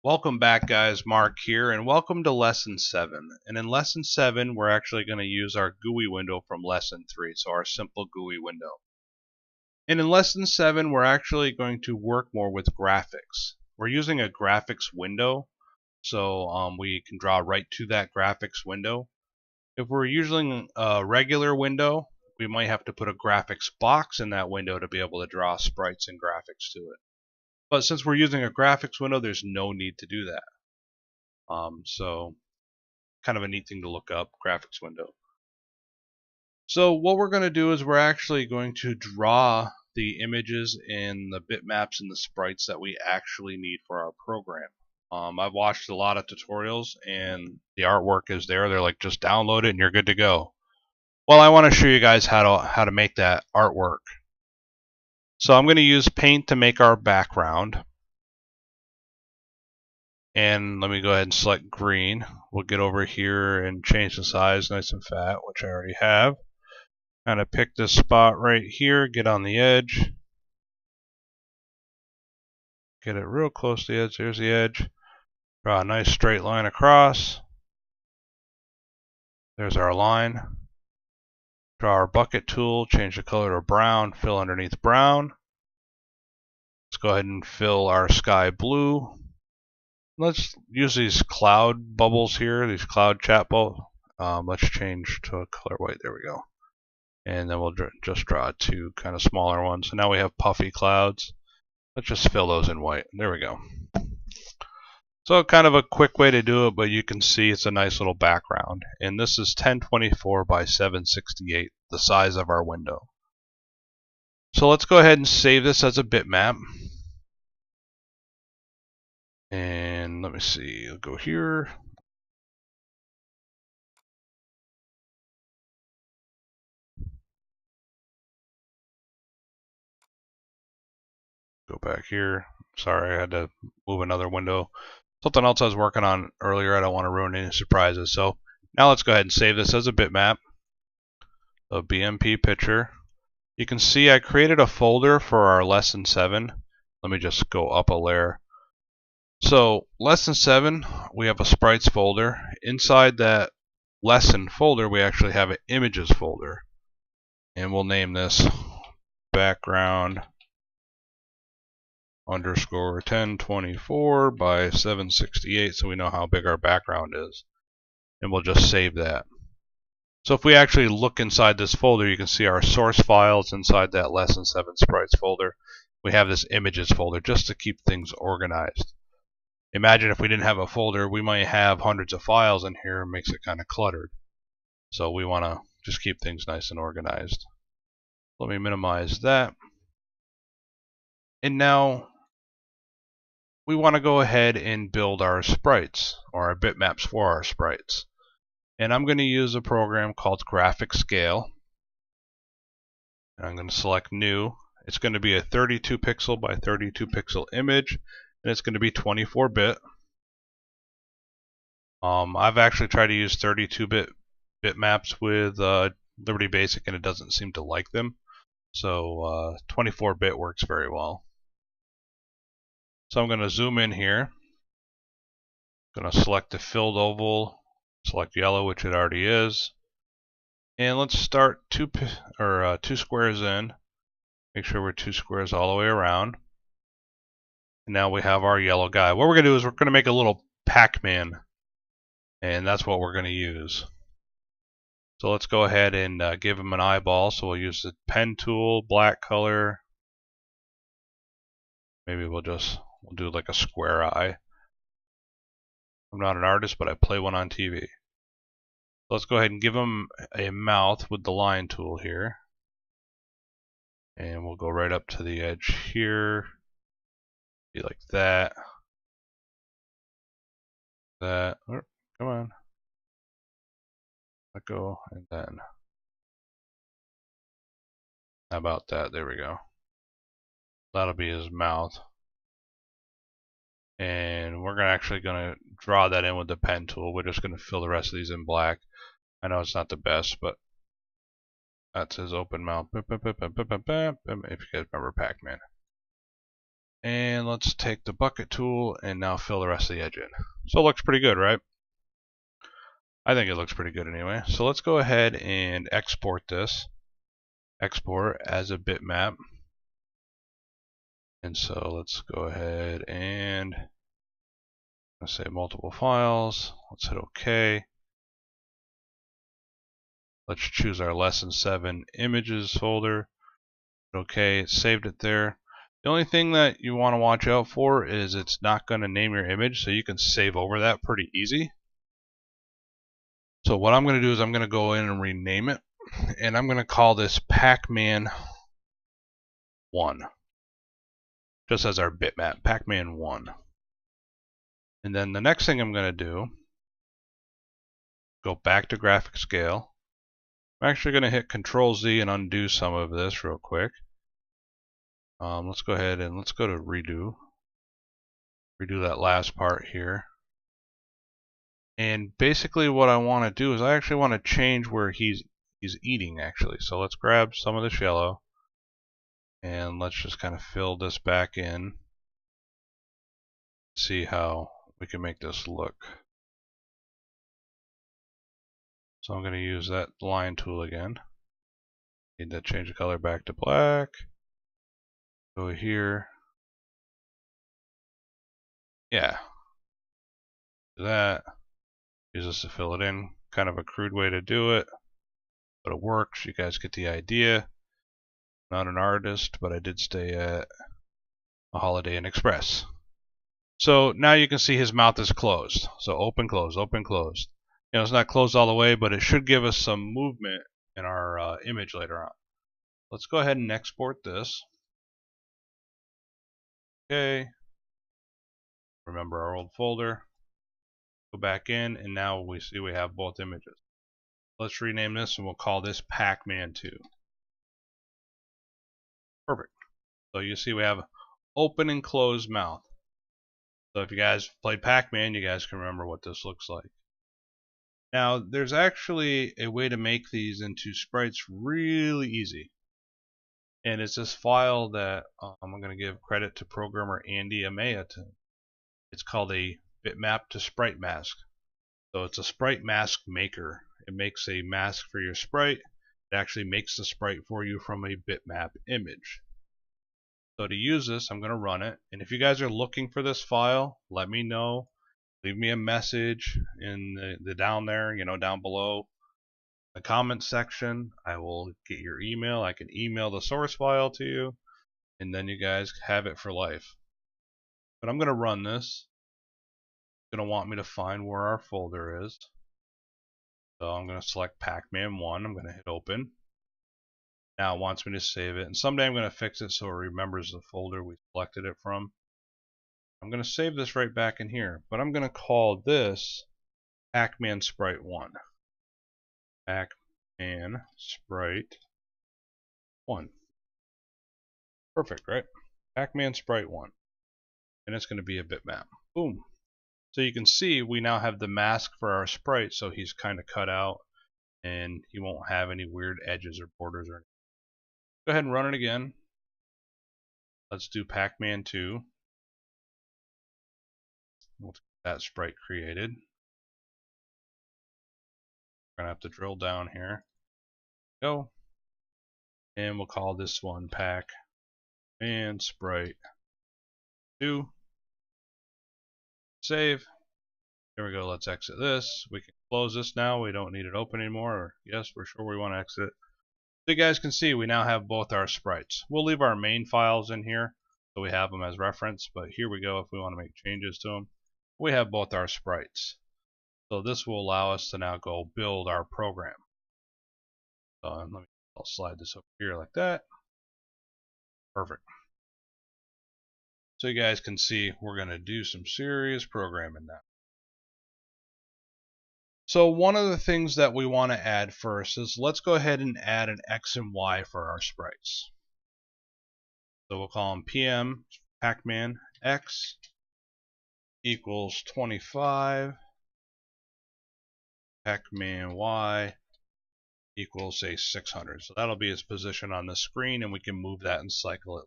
Welcome back, guys. Mark here, and welcome to Lesson 7. And in Lesson 7, we're actually going to use our GUI window from Lesson 3, so our simple GUI window. And in Lesson 7, we're actually going to work more with graphics. We're using a graphics window, so we can draw right to that graphics window. If we're using a regular window, we might have to put a graphics box in that window to be able to draw sprites and graphics to it. But since we're using a graphics window, there's no need to do that. So kind of a neat thing to look up, graphics window. So what we're going to do is we're actually going to draw the images and the bitmaps and the sprites that we actually need for our program. I've watched a lot of tutorials and the artwork is there. They're like, just download it and you're good to go. Well, I want to show you guys how to make that artwork. So I'm going to use Paint to make our background. And let me go ahead and select green. We'll get over here and change the size nice and fat, which I already have. Kind of pick this spot right here, get on the edge. Get it real close to the edge. There's the edge. Draw a nice straight line across. There's our line. Draw our bucket tool, change the color to brown, fill underneath brown. Let's go ahead and fill our sky blue. Let's use these cloud bubbles here, these cloud chat bubbles. Let's change to a color white. There we go. And then we'll just draw two kind of smaller ones. So now we have puffy clouds. Let's just fill those in white. There we go. So kind of a quick way to do it, but you can see it's a nice little background. And this is 1024 by 768, the size of our window. So let's go ahead and save this as a bitmap. And let me see, I'll go here. Go back here. Sorry, I had to move another window. Something else I was working on earlier. I don't want to ruin any surprises. So now let's go ahead and save this as a bitmap. A BMP picture. You can see I created a folder for our Lesson 7. Let me just go up a layer. So Lesson 7, we have a sprites folder. Inside that lesson folder, we actually have an images folder. And we'll name this background underscore 1024 by 768 so we know how big our background is. And we'll just save that. So if we actually look inside this folder, you can see our source files inside that Lesson 7 sprites folder. We have this images folder just to keep things organized. Imagine if we didn't have a folder, we might have hundreds of files in here. It makes it kind of cluttered. So we want to just keep things nice and organized. Let me minimize that. And now we want to go ahead and build our sprites, or our bitmaps for our sprites. And I'm going to use a program called Graphic Scale. And I'm going to select New. It's going to be a 32 pixel by 32 pixel image, and it's going to be 24-bit. I've actually tried to use 32-bit bitmaps with Liberty Basic, and it doesn't seem to like them. So 24-bit works very well. So I'm going to zoom in here. I'm going to select the filled oval, select yellow, which it already is. And let's start two squares in. Make sure we're 2 squares all the way around. And now we have our yellow guy. What we're going to do is we're going to make a little Pac-Man. And that's what we're going to use. So let's go ahead and give him an eyeball. So we'll use the pen tool, black color. Maybe we'll do like a square eye. I'm not an artist, but I play one on TV. So let's go ahead and give him a mouth with the line tool here. And we'll go right up to the edge here. Be like that. That. Oh, come on. Let go. And then. How about that? There we go. That'll be his mouth. And we're actually going to draw that in with the pen tool. We're just going to fill the rest of these in black. I know it's not the best, but that's his open mouth. If you guys remember Pac-Man. And let's take the bucket tool and now fill the rest of the edge in. So it looks pretty good, right? I think it looks pretty good anyway. So let's go ahead and export this. Export as a bitmap. And so let's go ahead and let's say multiple files. Let's hit OK. Let's choose our lesson 7 images folder. OK, it saved it there. The only thing that you want to watch out for is it's not going to name your image, so you can save over that pretty easy. So what I'm going to do is I'm going to go in and rename it, and I'm going to call this Pac-Man 1, just as our bitmap, Pac-Man 1. And then the next thing I'm going to do, go back to graphic scale. I'm actually going to hit Control-Z and undo some of this real quick. Let's go ahead and let's go to redo. Redo that last part here. And basically what I want to do is I actually want to change where he's eating actually. So let's grab some of this yellow and let's just kind of fill this back in. See how we can make this look. So I'm going to use that line tool again. Need to change the color back to black. Go here. Yeah. Do that. Use this to fill it in. Kind of a crude way to do it, but it works. You guys get the idea. Not an artist, but I did stay at a Holiday Inn Express. So now you can see his mouth is closed. So open, close, open, close. You know, it's not closed all the way, but it should give us some movement in our image later on. Let's go ahead and export this. Okay. Remember our old folder. Go back in, and now we see we have both images. Let's rename this, and we'll call this Pac-Man 2. Perfect. So you see we have open and closed mouth. So if you guys played Pac-Man, you guys can remember what this looks like. Now, there's actually a way to make these into sprites really easy. And it's this file that I'm going to give credit to programmer Andy Amaya to. It's called a bitmap to sprite mask. So it's a sprite mask maker. It makes a mask for your sprite. It actually makes the sprite for you from a bitmap image. So to use this, I'm going to run it. And if you guys are looking for this file, let me know. Leave me a message in the down there, you know, down below the comment section. I will get your email. I can email the source file to you, and then you guys have it for life. But I'm going to run this. It's going to want me to find where our folder is. So I'm going to select Pac-Man 1. I'm going to hit open. Now it wants me to save it, and someday I'm going to fix it so it remembers the folder we selected it from. I'm going to save this right back in here, but I'm going to call this Pac-Man Sprite 1. Pac-Man Sprite 1. Perfect, right? Pac-Man Sprite 1. And it's going to be a bitmap. Boom. So you can see we now have the mask for our sprite, so he's kind of cut out and he won't have any weird edges or borders or anything. Go ahead and run it again. Let's do Pac-Man 2. We'll get that sprite created. We're going to have to drill down here. Go. And we'll call this one Pac-Man Sprite 2. Save. There we go. Let's exit this. We can close this now. We don't need it open anymore. Or yes, we're sure we want to exit. So you guys can see we now have both our sprites. We'll leave our main files in here so we have them as reference, but here we go if we want to make changes to them. We have both our sprites. So this will allow us to now go build our program. I'll slide this over here like that. Perfect. So you guys can see we're going to do some serious programming now. So one of the things that we want to add first is let's go ahead and add an X and Y for our sprites. So we'll call them PM Pac-Man X equals 25. Pac-Man Y equals, say, 600. So that'll be its position on the screen, and we can move that and cycle it.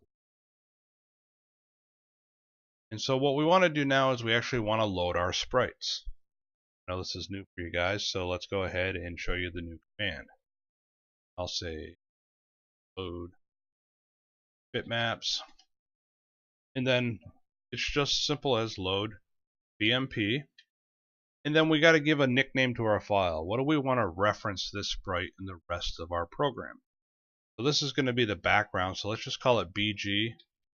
And so what we want to do now is we actually want to load our sprites. Now this is new for you guys, so let's go ahead and show you the new command. I'll say load bitmaps, and then it's just simple as load BMP, and then we got to give a nickname to our file. What do we want to reference this sprite in the rest of our program? So this is going to be the background, so let's just call it BG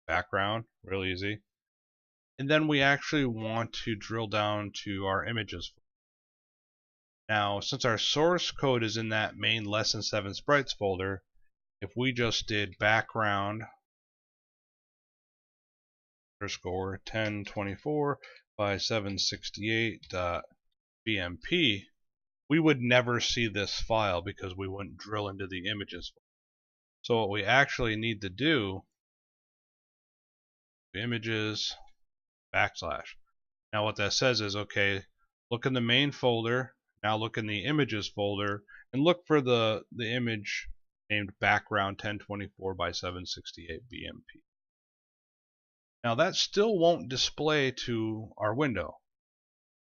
background, real easy. And then we actually want to drill down to our images. Now, since our source code is in that main lesson 7 sprites folder, if we just did background underscore 1024 by 768.bmp, we would never see this file because we wouldn't drill into the images. So what we actually need to do, images backslash. Now what that says is, okay, look in the main folder, now look in the images folder, and look for the image named background 1024 by 768 BMP. Now that still won't display to our window.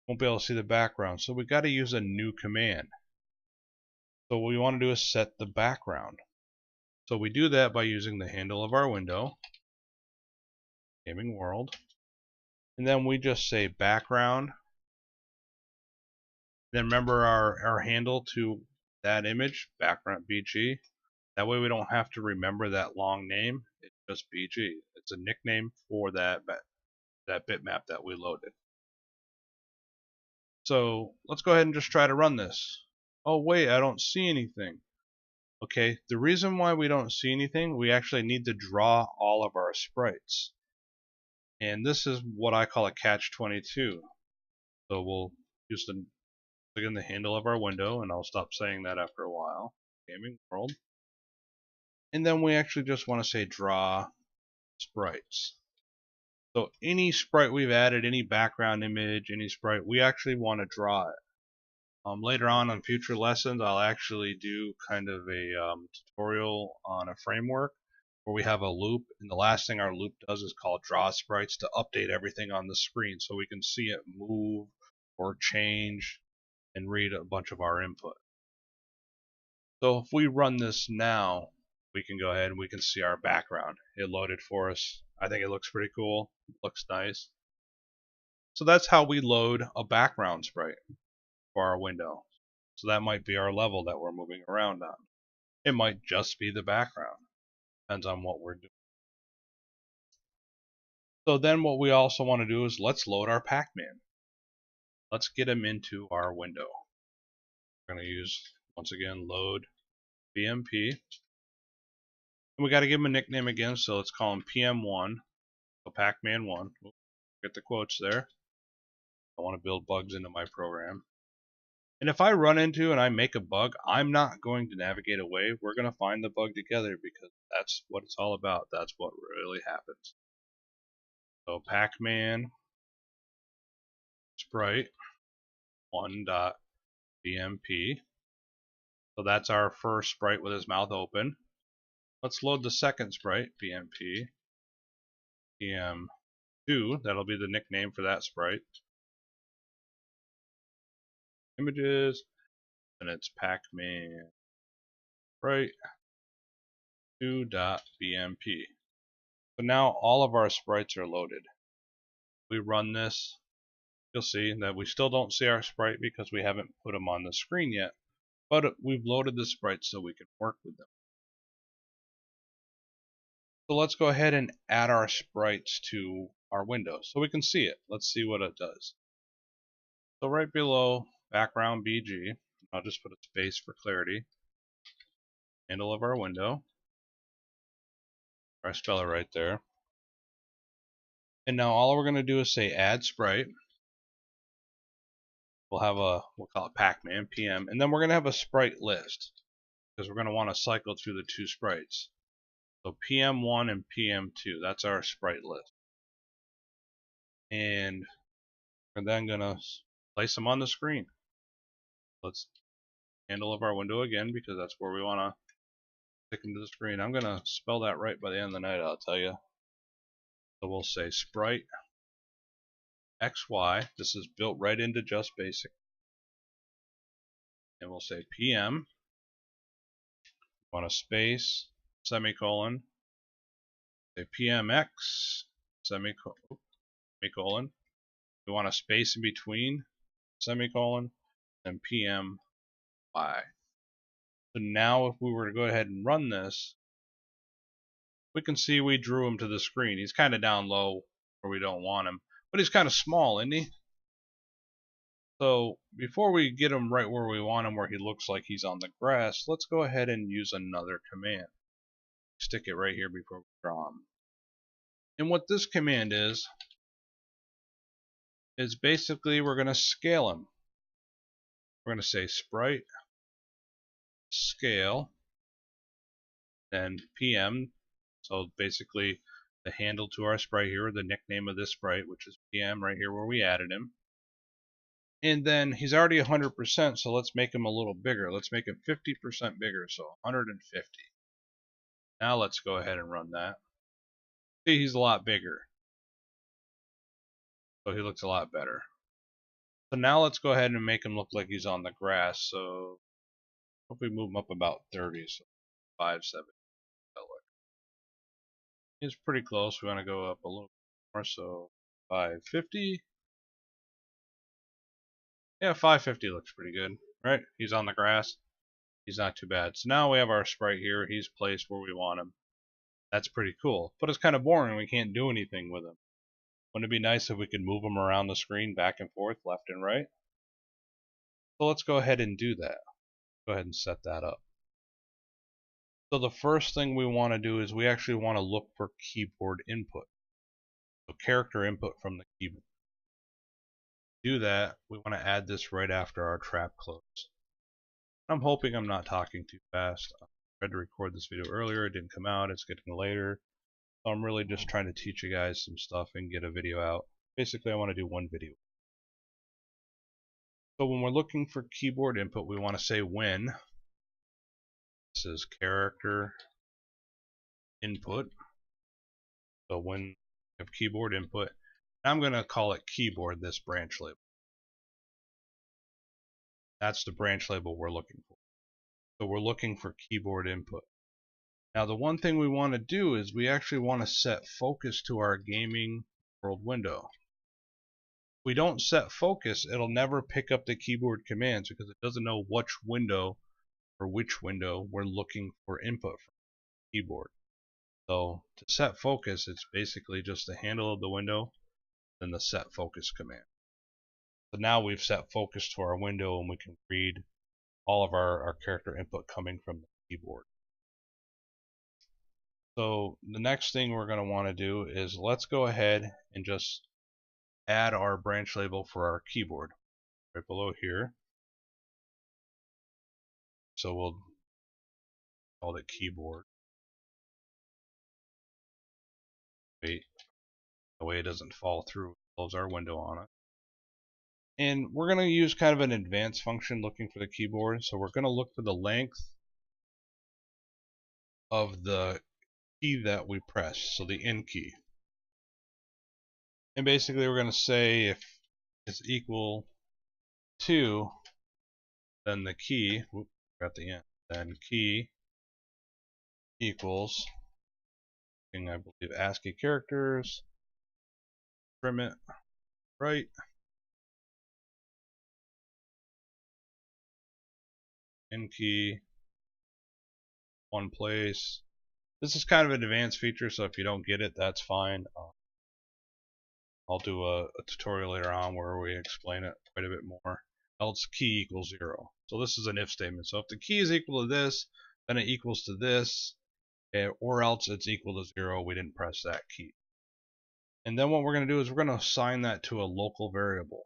Won't be able to see the background, so we've got to use a new command. So what we want to do is set the background. So we do that by using the handle of our window, gaming world, and then we just say background. Then remember our handle to that image, background BG. That way we don't have to remember that long name. It's just BG. It's a nickname for that bitmap that we loaded. So let's go ahead and just try to run this. Oh wait, I don't see anything. Okay, the reason why we don't see anything, we actually need to draw all of our sprites. And this is what I call a catch-22. So we'll use again the handle of our window, and I'll stop saying that after a while. Gaming world. And then we actually just want to say draw sprites. So any sprite we've added, any background image, any sprite, we actually want to draw it. Later on future lessons, I'll actually do kind of a tutorial on a framework where we have a loop, and the last thing our loop does is call draw sprites to update everything on the screen so we can see it move or change and read a bunch of our input. So if we run this now, we can go ahead and we can see our background. It loaded for us. I think it looks pretty cool. It looks nice. So that's how we load a background sprite for our window. So that might be our level that we're moving around on. It might just be the background. Depends on what we're doing. So then what we also want to do is let's load our Pac-Man. Let's get him into our window. We're going to use, once again, load BMP. And we got to give him a nickname again, so let's call him PM1. So Pac-Man 1. Get the quotes there. I want to build bugs into my program. And if I run into and I make a bug, I'm not going to navigate away. We're going to find the bug together because that's what it's all about. That's what really happens. So Pac-Man sprite 1.bmp. So that's our first sprite with his mouth open. Let's load the second sprite, bmp pm2. That'll be the nickname for that sprite. Images, and it's Pac-Man sprite 2.bmp. So now all of our sprites are loaded. We run this, you'll see that we still don't see our sprite because we haven't put them on the screen yet, but we've loaded the sprites so we can work with them. So let's go ahead and add our sprites to our window so we can see it. Let's see what it does. So right below background BG, I'll just put a space for clarity, handle of our window. I spell it right there. And now all we're going to do is say add sprite. We'll call it Pac-Man PM, and then we're going to have a sprite list because we're going to want to cycle through the two sprites. So PM1 and PM2, that's our sprite list. And we're then going to place them on the screen. Let's handle of our window again because that's where we want to stick into the screen. I'm going to spell that right by the end of the night, I'll tell you. So we'll say sprite XY. This is built right into Just Basic. And we'll say PM. Want a space, semicolon. Say PMX, semicolon. We want a space in between, semicolon, and PMY. So now if we were to go ahead and run this, we can see we drew him to the screen. He's kind of down low where we don't want him, but he's kind of small, isn't he? So before we get him right where we want him, where he looks like he's on the grass, let's go ahead and use another command. Stick it right here before we draw him. And what this command is basically we're going to scale him. We're going to say sprite scale, then PM. So basically the handle to our sprite here, the nickname of this sprite, which is PM right here where we added him. And then he's already 100%, so let's make him a little bigger. Let's make him 50% bigger, so 150. Now let's go ahead and run that. See, he's a lot bigger. So he looks a lot better. So now let's go ahead and make him look like he's on the grass. So if we move him up about 30, so 570. He's pretty close. We want to go up a little more, so 550. Yeah, 550 looks pretty good, right? He's on the grass. He's not too bad. So now we have our sprite here. He's placed where we want him. That's pretty cool. But it's kind of boring. We can't do anything with him. Wouldn't it be nice if we could move him around the screen back and forth, left and right? So let's go ahead and do that. Go ahead and set that up. So the first thing we want to do is we actually want to look for keyboard input. So character input from the keyboard. To do that, we want to add this right after our trap close. I'm hoping I'm not talking too fast. I tried to record this video earlier, it didn't come out, it's getting later. So I'm really just trying to teach you guys some stuff and get a video out. Basically, I want to do one video. So when we're looking for keyboard input, we want to say when. This is character input. So when we have keyboard input, I'm going to call it keyboard, this branch label. That's the branch label we're looking for. So we're looking for keyboard input. Now the one thing we want to do is we actually want to set focus to our gaming world window. If we don't set focus, it'll never pick up the keyboard commands because it doesn't know which window we're looking for input from the keyboard. So to set focus, it's basically just the handle of the window, then the set focus command. So now we've set focus to our window and we can read all of our character input coming from the keyboard. So the next thing we're going to want to do is let's go ahead and just add our branch label for our keyboard right below here. So we'll call it keyboard. Wait, the way it doesn't fall through, close our window on it. And we're going to use kind of an advanced function looking for the keyboard. So we're going to look for the length of the key that we press, so the in key. And basically we're going to say if it's equal to, then the key, got the end, then key equals, I believe ASCII characters, trim it right, in key, one place. This is kind of an advanced feature, so if you don't get it, that's fine. I'll do a tutorial later on where we explain it quite a bit more. Else key equals 0. So this is an if statement. So if the key is equal to this, then it equals to this, or else it's equal to 0. We didn't press that key. And then what we're going to do is we're going to assign that to a local variable.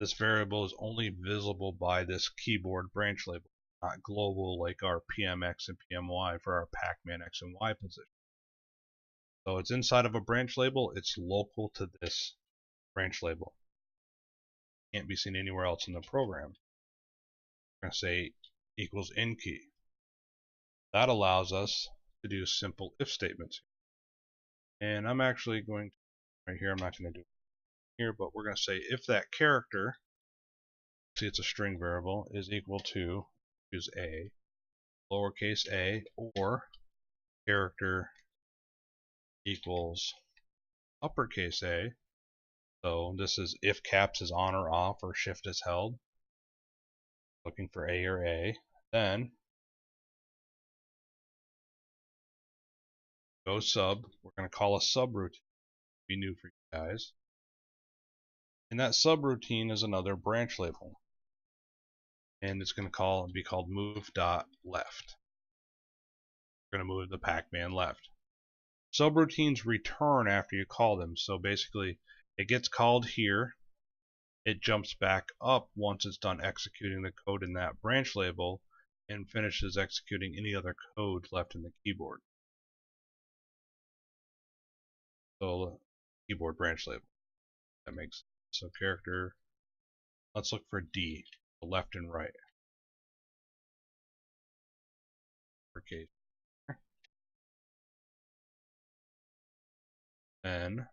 This variable is only visible by this keyboard branch label, not global like our PMX and PMY for our Pac-Man X and Y position. So it's inside of a branch label, it's local to this branch label. Can't be seen anywhere else in the program. We're going to say equals in key. That allows us to do simple if statements. And I'm actually going to, right here, I'm not going to do it. here, but we're going to say if that character, see it's a string variable, is equal to, use a, lowercase a, or character equals uppercase a. So this is if caps is on or off or shift is held. Looking for a or a. Then go sub. We're going to call a subroutine. Be new for you guys. And that subroutine is another branch label. And it's going to be called move.left. We're going to move the Pac-Man left. Subroutines return after you call them. So basically, it gets called here. It jumps back up once it's done executing the code in that branch label and finishes executing any other code left in the keyboard. So keyboard branch label. That makes sense. So character, let's look for D, left and right. Uppercase. Then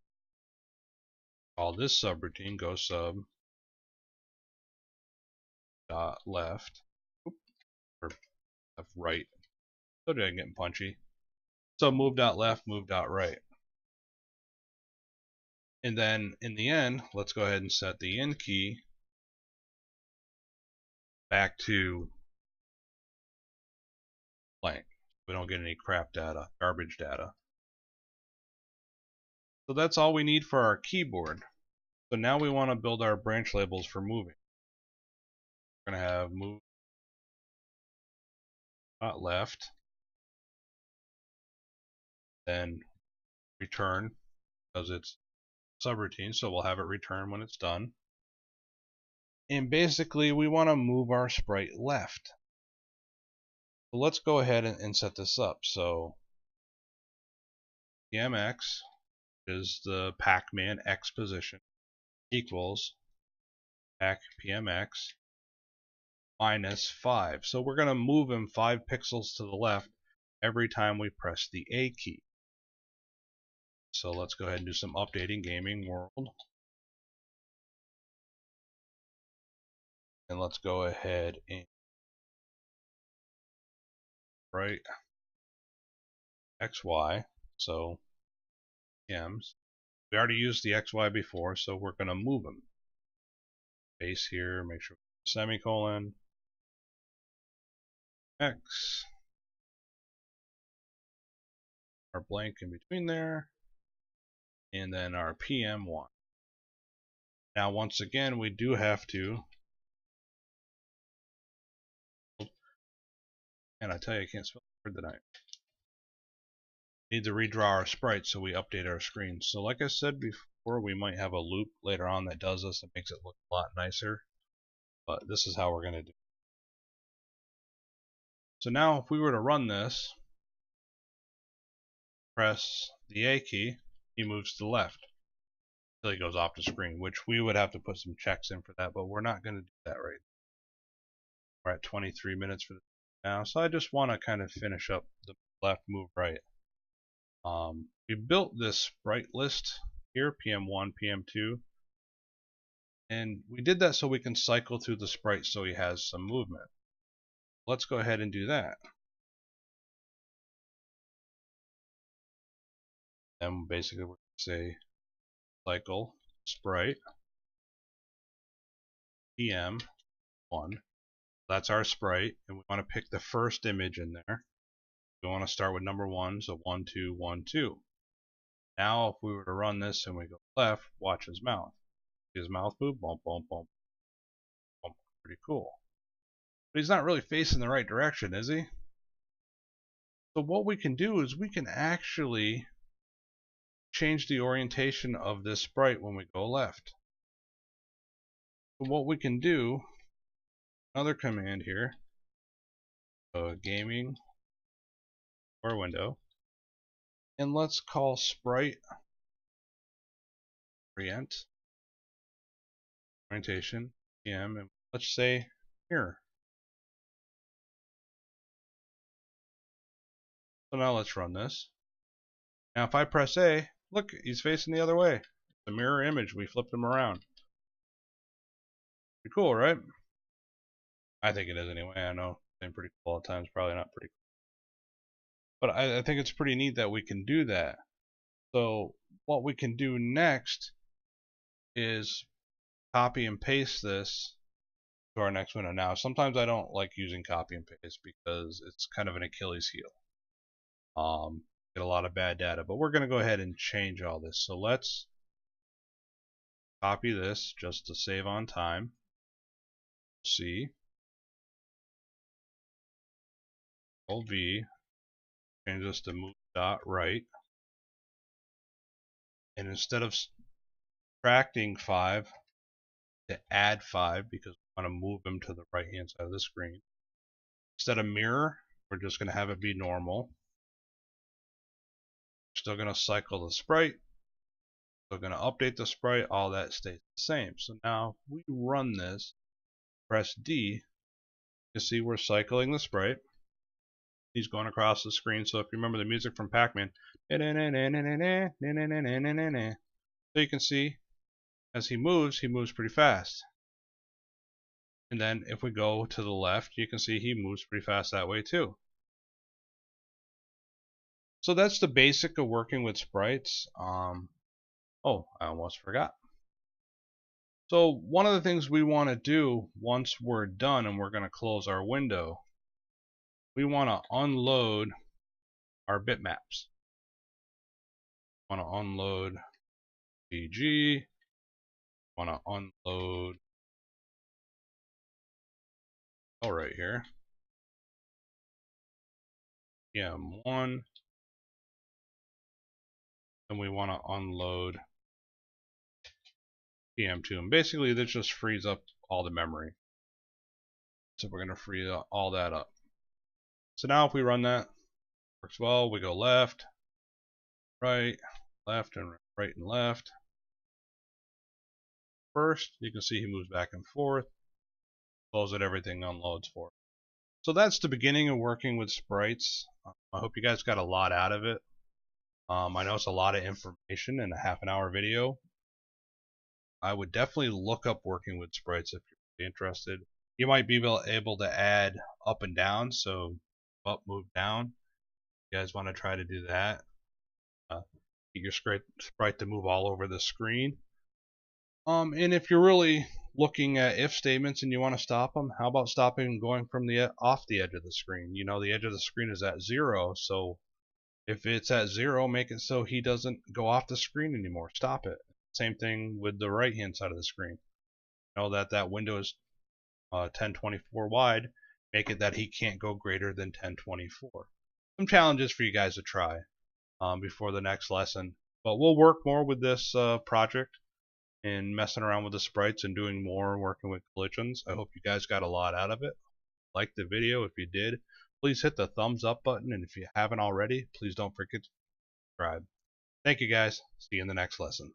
call this subroutine, go sub dot left, or left right. So I'm getting punchy. So move dot left, move dot right. And then in the end, let's go ahead and set the end key back to blank. We don't get any crap data, garbage data. So that's all we need for our keyboard. So now we want to build our branch labels for moving. We're going to have move dot left, then return because it's subroutine, so we'll have it return when it's done. And basically we want to move our sprite left. So let's go ahead and set this up. So PMX is the Pac-Man X position equals Pac PMX minus 5. So we're going to move him 5 pixels to the left every time we press the A key. So let's go ahead and do some updating. Gaming world. And let's go ahead and write XY. So M's. We already used the XY before, so we're going to move them. Base here, make sure semicolon X. Our blank in between there. And then our PM1. Now once again we do have to, and I tell you I can't spell the word tonight. Need to redraw our sprite so we update our screen. So like I said before, we might have a loop later on that does this and makes it look a lot nicer. But this is how we're going to do it. So now if we were to run this, press the A key, he moves to the left until he goes off the screen, which we would have to put some checks in for that, but we're not going to do that right now. We're at 23 minutes for this now, so I just want to kind of finish up the left, move right. We built this sprite list here, PM1, PM2, and we did that so we can cycle through the sprite so he has some movement. Let's go ahead and do that. And basically we're going to say cycle sprite PM1. That's our sprite, and we want to pick the first image in there. We want to start with number 1, so 1, 2, 1, 2. Now if we were to run this and we go left, watch his mouth. See his mouth move? Bump, bump, bump, bump. Pretty cool. But he's not really facing the right direction, is he? So what we can do is we can actually change the orientation of this sprite when we go left. So what we can do, another command here, gaming or window, and let's call sprite orientation PM, and let's say here. So now let's run this. Now if I press A, look, he's facing the other way. The mirror image, we flipped them around. Pretty cool, right? I think it is anyway. I know it's pretty cool at times, probably not pretty cool. But I think it's pretty neat that we can do that. So what we can do next is copy and paste this to our next window. Now, sometimes I don't like using copy and paste because it's kind of an Achilles heel. Get a lot of bad data, but we're going to go ahead and change all this. So let's copy this just to save on time. C, Control V, change this to move dot right, and instead of subtracting 5 to add 5 because we want to move them to the right hand side of the screen, instead of mirror, we're just going to have it be normal. Still going to cycle the sprite. Still going to update the sprite. All that stays the same. So now if we run this, press D, you see we're cycling the sprite. He's going across the screen. So if you remember the music from Pac-Man, so you can see as he moves pretty fast. And then if we go to the left, you can see he moves pretty fast that way too. So that's the basic of working with sprites. Oh, I almost forgot. So one of the things we want to do once we're done and we're going to close our window, we want to unload our bitmaps. Want to unload PG. Want to unload right here. PM1. And we want to unload PM2. And basically this just frees up all the memory. So we're going to free all that up. So now if we run that, works well. We go left, right, left, and right and left. First, you can see he moves back and forth. Close it, everything unloads for it. So that's the beginning of working with sprites. I hope you guys got a lot out of it. I know it's a lot of information in a half-an-hour video. I would definitely look up working with sprites if you're interested. You might be able to add up and down, so up, move down. If you guys want to try to do that. Get your sprite to move all over the screen. And if you're really looking at if statements and you want to stop them, how about stopping and going from the off the edge of the screen? You know, the edge of the screen is at 0, so if it's at 0, make it so he doesn't go off the screen anymore. Stop it. Same thing with the right hand side of the screen. Know that that window is 1024 wide. Make it that he can't go greater than 1024. Some challenges for you guys to try before the next lesson. But we'll work more with this project and messing around with the sprites and doing more working with collisions. I hope you guys got a lot out of it. Like the video. If you did, please hit the thumbs up button, and if you haven't already, please don't forget to subscribe. Thank you guys. See you in the next lesson.